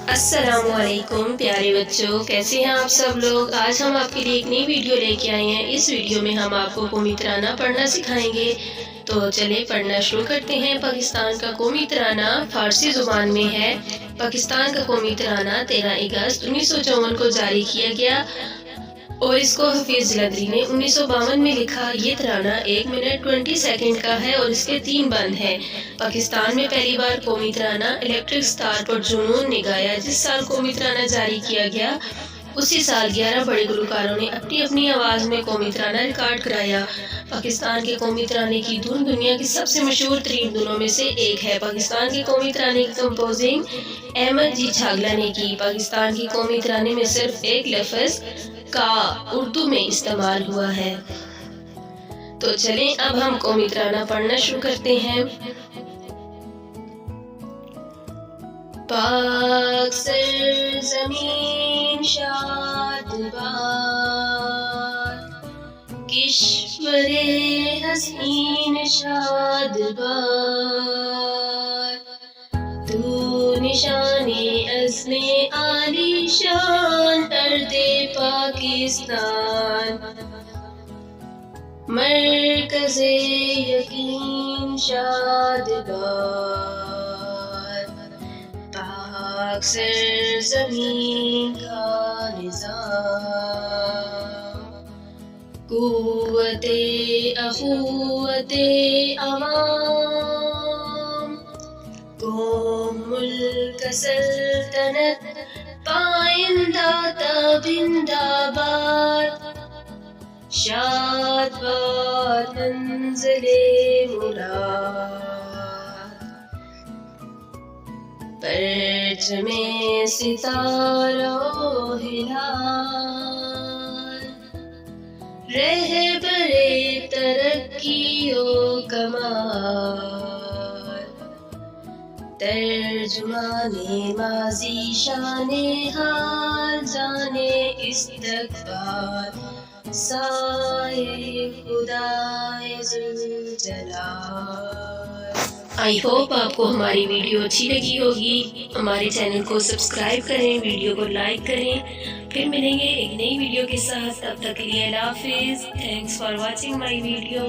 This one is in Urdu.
السلام علیکم پیارے بچوں، کیسے ہیں آپ سب لوگ؟ آج ہم آپ کے لیے ایک نئی ویڈیو لے کے آئے ہیں۔ اس ویڈیو میں ہم آپ کو قومی ترانہ پڑھنا سکھائیں گے، تو چلیں پڑھنا شروع کرتے ہیں۔ پاکستان کا قومی ترانہ فارسی زبان میں ہے۔ پاکستان کا قومی ترانہ 13 اگست 1954 کو جاری کیا گیا اور اس کو حفیظ جلندری نے 1952 میں لکھا۔ یہ ترانہ 1 منٹ 20 سیکنڈ کا ہے اور اس کے 3 بند ہیں۔ پاکستان میں پہلی بار قومی ترانہ الیکٹرک سٹار پر جنون نے گایا۔ جس سال قومی ترانہ جاری کیا گیا اسی سال 11 بڑے گلوکاروں نے اپنی اپنی آواز میں قومی ترانہ ریکارڈ کرایا۔ پاکستان کے قومی ترانے کی دھن دنیا کی سب سے مشہور ترین دھنوں میں سے ایک ہے۔ پاکستان کے قومی ترانے کی کمپوزنگ احمد جی چھاگلا نے کی۔ پاکستان کی قومی ترانے میں صرف ایک لفظ کا اردو میں استعمال ہوا ہے۔ تو چلیں اب ہم قومی ترانہ پڑھنا شروع کرتے ہیں۔ پاک سرزمین شاد باد، کشور حسین شاد باد، تو نشان عزم عالی شان ارض پاکستان، مرکز یقین شاد باد، پاک سرزمین کا نظام، قوت اخوت عوام، قوم ملک سلطنت پائندہ تابندہ باد، شاد باد منزل مراد، پرچم ستارہ و ہلال، رہبر ترقی و کمال، ترجمان ماضی شان حال جانے استقبال، سائے خدائے ذوالجلال۔ آئی ہوپ آپ کو ہماری ویڈیو اچھی لگی ہوگی۔ ہمارے چینل کو سبسکرائب کریں، ویڈیو کو لائک کریں۔ پھر ملیں گے ایک نئی ویڈیو کے ساتھ، تب تک کے لیے اللہ حافظ۔ Thanks for watching my video.